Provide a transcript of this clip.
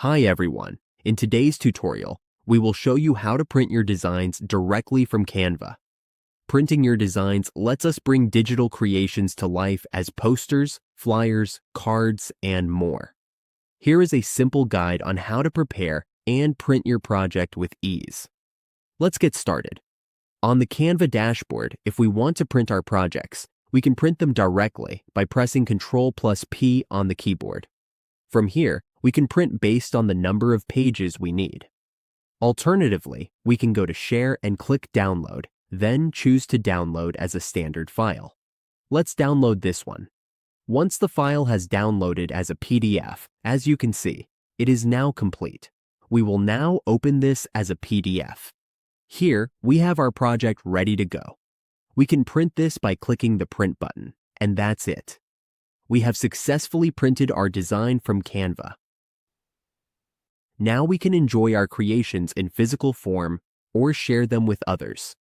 Hi everyone. In today's tutorial, we will show you how to print your designs directly from Canva. Printing your designs lets us bring digital creations to life as posters, flyers, cards, and more. Here is a simple guide on how to prepare and print your project with ease. Let's get started. On the Canva dashboard, if we want to print our projects, we can print them directly by pressing Ctrl+P on the keyboard. From here, we can print based on the number of pages we need. Alternatively, we can go to Share and click Download, then choose to download as a standard file. Let's download this one. Once the file has downloaded as a PDF, as you can see, it is now complete. We will now open this as a PDF. Here, we have our project ready to go. We can print this by clicking the Print button, and that's it. We have successfully printed our design from Canva. Now we can enjoy our creations in physical form or share them with others.